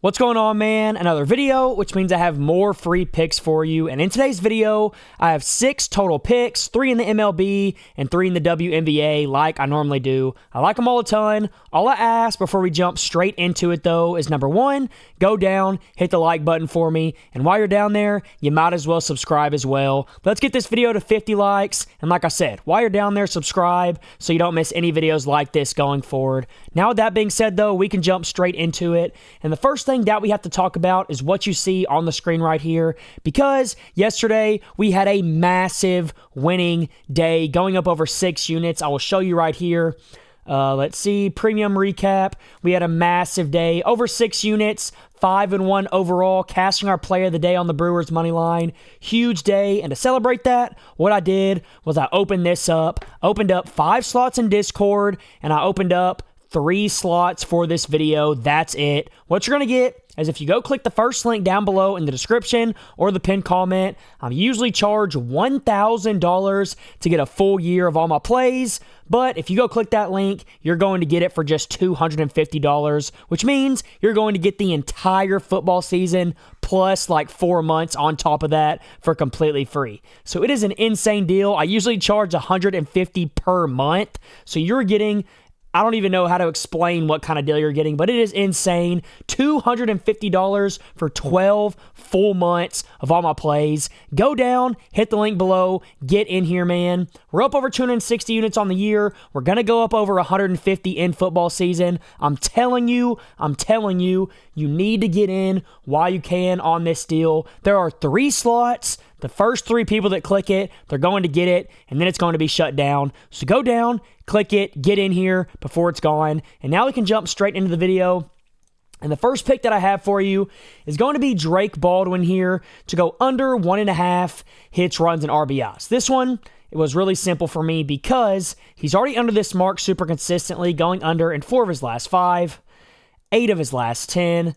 What's going on, man? Another video, which means I have more free picks for you. And in today's video, I have 6 total picks, 3 in the MLB and 3 in the WNBA, like I normally do. I like them all a ton. All I ask before we jump straight into it, though, is number 1, go down, hit the like button for me. And while you're down there, you might as well subscribe as well. Let's get this video to 50 likes. And like I said, while you're down there, subscribe so you don't miss any videos like this going forward. Now, with that being said, though, we can jump straight into it. And the first thing that we have to talk about is what you see on the screen right here, because yesterday we had a massive winning day going up over 6 units. I will show you right here. Let's see, premium recap. We had a massive day, over 6 units, 5-1 overall, casting our play of the day on the Brewers money line. Huge day, and to celebrate that, what I did was I opened up 5 slots in Discord, and I opened up 3 slots for this video. That's it. What you're going to get is if you go click the first link down below in the description or the pinned comment, I usually charge $1,000 to get a full year of all my plays. But if you go click that link, you're going to get it for just $250, which means you're going to get the entire football season plus like 4 months on top of that for completely free. So it is an insane deal. I usually charge $150 per month. So you're getting, I don't even know how to explain what kind of deal you're getting, but it is insane. $250 for 12 full months of all my plays. Go down, hit the link below, get in here, man. We're up over 260 units on the year. We're going to go up over 150 in football season. I'm telling you, you need to get in while you can on this deal. There are 3 slots. The first 3 people that click it, they're going to get it, and then it's going to be shut down. So go down, click it, get in here before it's gone. And now we can jump straight into the video. And the first pick that I have for you is going to be Drake Baldwin here to go under 1.5 hits, runs, and RBIs. This one, it was really simple for me because he's already under this mark super consistently, going under in 4 of his last 5, 8 of his last 10,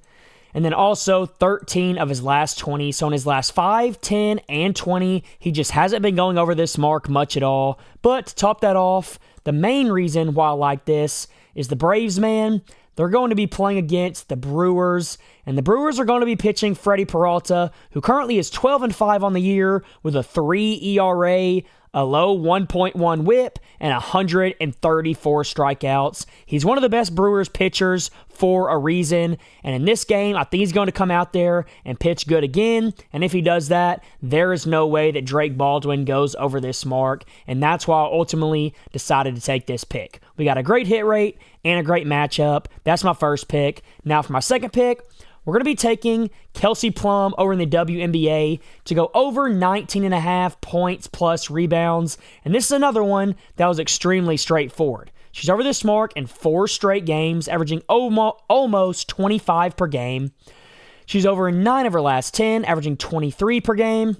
and then also 13 of his last 20. So in his last 5, 10, and 20, he just hasn't been going over this mark much at all. But to top that off, the main reason why I like this is the Braves, man. They're going to be playing against the Brewers, and the Brewers are going to be pitching Freddie Peralta, who currently is 12-5 on the year with a 3 ERA, a low 1.1 whip, and 134 strikeouts. He's one of the best Brewers pitchers for a reason, and in this game, I think he's going to come out there and pitch good again, and if he does that, there is no way that Drake Baldwin goes over this mark, and that's why I ultimately decided to take this pick. We got a great hit rate and a great matchup. That's my first pick. Now for my second pick, we're going to be taking Kelsey Plum over in the WNBA to go over 19.5 points plus rebounds. And this is another one that was extremely straightforward. She's over this mark in 4 straight games, averaging almost 25 per game. She's over in 9 of her last 10, averaging 23 per game.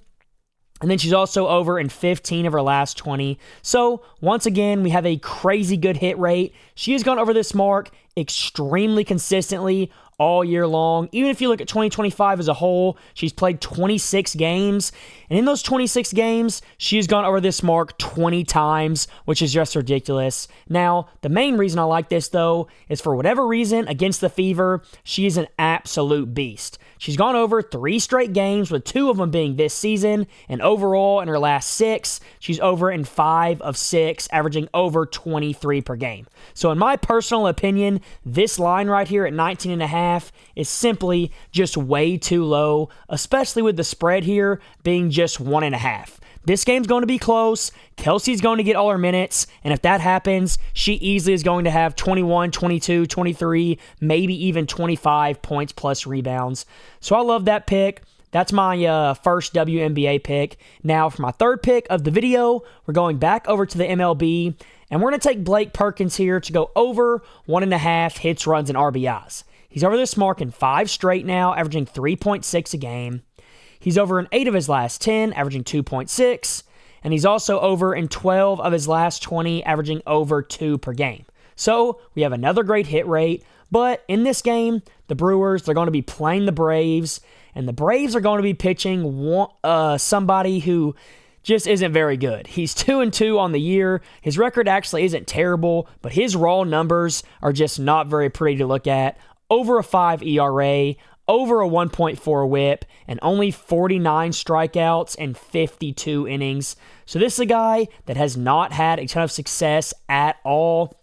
And then she's also over in 15 of her last 20. So, once again, we have a crazy good hit rate. She has gone over this mark extremely consistently all year long. Even if you look at 2025 as a whole, she's played 26 games. And in those 26 games, she has gone over this mark 20 times, which is just ridiculous. Now, the main reason I like this, though, is for whatever reason, against the Fever, she is an absolute beast. She's gone over 3 straight games, with 2 of them being this season. And overall, in her last 6, she's over in 5 of 6, averaging over 23 per game. So in my personal opinion, this line right here at 19.5 is simply just way too low, especially with the spread here being just 1.5. This game's going to be close. Kelsey's going to get all her minutes, and if that happens, she easily is going to have 21, 22, 23, maybe even 25 points plus rebounds. So I love that pick. That's my first WNBA pick. Now, for my third pick of the video, we're going back over to the MLB, and we're going to take Blake Perkins here to go over 1.5 hits, runs, and RBIs. He's over this mark in 5 straight now, averaging 3.6 a game. He's over in 8 of his last 10, averaging 2.6. And he's also over in 12 of his last 20, averaging over 2 per game. So we have another great hit rate. But in this game, the Brewers, they're going to be playing the Braves. And the Braves are going to be pitching somebody who just isn't very good. He's 2-2 on the year. His record actually isn't terrible, but his raw numbers are just not very pretty to look at. Over a 5 ERA, over a 1.4 whip, and only 49 strikeouts and 52 innings. So this is a guy that has not had a ton of success at all.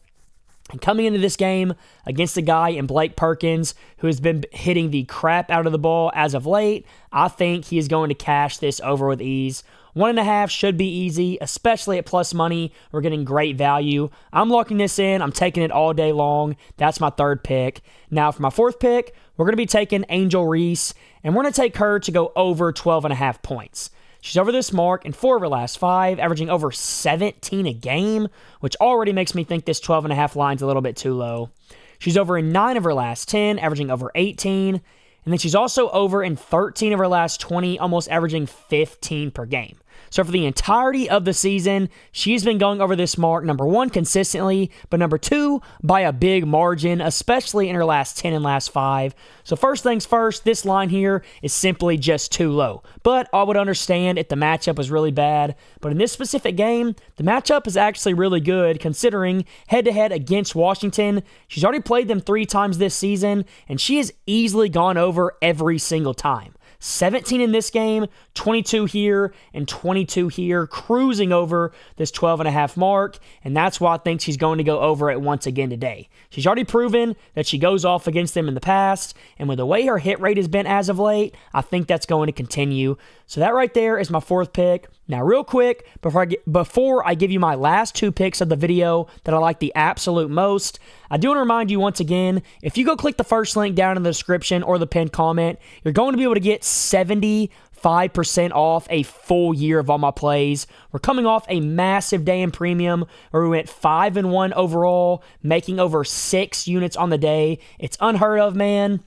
And coming into this game against a guy in Blake Perkins who has been hitting the crap out of the ball as of late, I think he is going to cash this over with ease. 1.5 should be easy, especially at plus money. We're getting great value. I'm locking this in. I'm taking it all day long. That's my third pick. Now for my fourth pick, we're going to be taking Angel Reese, and we're going to take her to go over 12.5 points. She's over this mark in 4 of her last 5, averaging over 17 a game, which already makes me think this 12.5 line's a little bit too low. She's over in 9 of her last 10, averaging over 18. And then she's also over in 13 of her last 20, almost averaging 15 per game. So for the entirety of the season, she's been going over this mark, number 1, consistently, but number 2, by a big margin, especially in her last 10 and last 5. So first things first, this line here is simply just too low. But I would understand if the matchup was really bad. But in this specific game, the matchup is actually really good, considering head-to-head against Washington. She's already played them 3 times this season, and she has easily gone over every single time. 17 in this game, 22 here, and 22 here, cruising over this 12.5 mark, and that's why I think she's going to go over it once again today. She's already proven that she goes off against them in the past, and with the way her hit rate has been as of late, I think that's going to continue. So that right there is my fourth pick. Now, real quick, before I give you my last 2 picks of the video that I like the absolute most, I do want to remind you once again, if you go click the first link down in the description or the pinned comment, you're going to be able to get 75% off a full year of all my plays. We're coming off a massive day in premium where we went 5-1 overall, making over 6 units on the day. It's unheard of, man.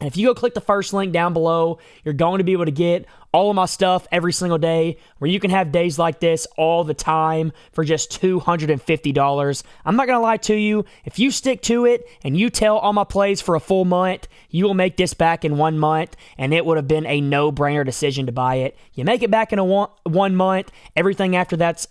And if you go click the first link down below, you're going to be able to get all of my stuff every single day, where you can have days like this all the time for just $250. I'm not going to lie to you. If you stick to it and you tell all my plays for a full month, you will make this back in 1 month, and it would have been a no-brainer decision to buy it. You make it back in one month, everything after that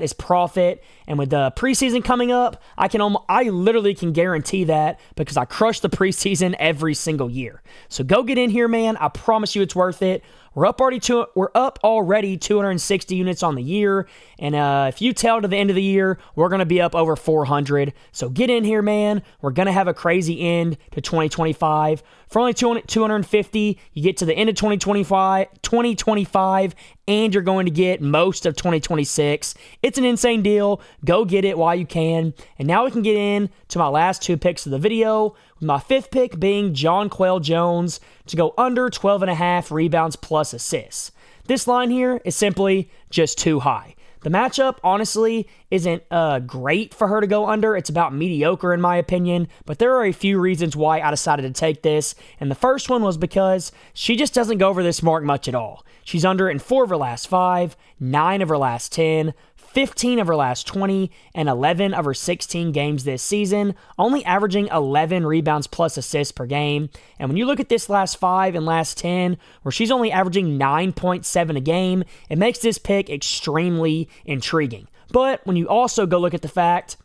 is profit. And with the preseason coming up, I literally can guarantee that, because I crush the preseason every single year. So go get in here, man. I promise you it's worth it. We're up already 260 units on the year, and if you tell to the end of the year, we're going to be up over 400. So get in here, man. We're going to have a crazy end to 2025. For only 250, you get to the end of 2025, and you're going to get most of 2026. It's an insane deal. Go get it while you can. And now we can get in to my last 2 picks of the video, with my 5th pick being Jonquel Jones to go under 12.5 rebounds plus assists. This line here is simply just too high. The matchup, honestly, isn't great for her to go under. It's about mediocre in my opinion, but there are a few reasons why I decided to take this, and the first one was because she just doesn't go over this mark much at all. She's under it in 4 of her last 5, 9 of her last 10, 15 of her last 20, and 11 of her 16 games this season, only averaging 11 rebounds plus assists per game. And when you look at this last 5 and last 10, where she's only averaging 9.7 a game, it makes this pick extremely intriguing. But when you also go look at the fact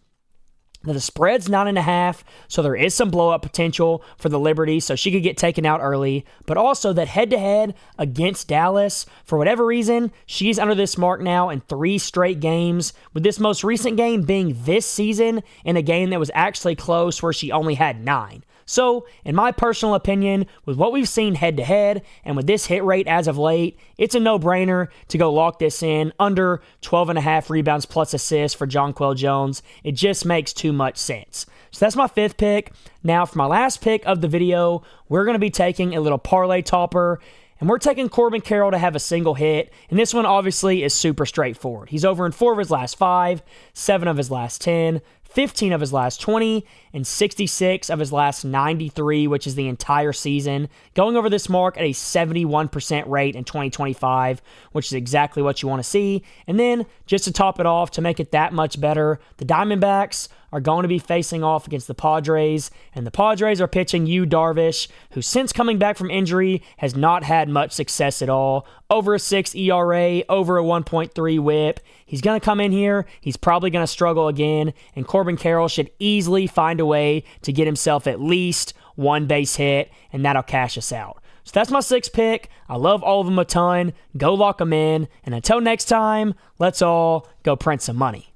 that the spread's 9.5, so there is some blow-up potential for the Liberty, so she could get taken out early, but also that head-to-head against Dallas, for whatever reason, she's under this mark now in 3 straight games, with this most recent game being this season in a game that was actually close where she only had 9. So, in my personal opinion, with what we've seen head-to-head and with this hit rate as of late, it's a no-brainer to go lock this in under 12.5 rebounds plus assists for Jonquel Jones. It just makes too much sense. So that's my 5th pick. Now, for my last pick of the video, we're going to be taking a little parlay topper, and we're taking Corbin Carroll to have a single hit, and this one obviously is super straightforward. He's over in 4 of his last 5, 7 of his last 10, 15 of his last 20, and 66 of his last 93, which is the entire season, going over this mark at a 71% rate in 2025, which is exactly what you want to see. And then, just to top it off, to make it that much better, the Diamondbacks are going to be facing off against the Padres, and the Padres are pitching Yu Darvish, who since coming back from injury has not had much success at all. Over a 6 ERA, over a 1.3 whip. He's going to come in here, he's probably going to struggle again, and Corbin Carroll should easily find a way to get himself at least one base hit, and that'll cash us out. So that's my 6th pick. I love all of them a ton. Go lock them in. And until next time, let's all go print some money.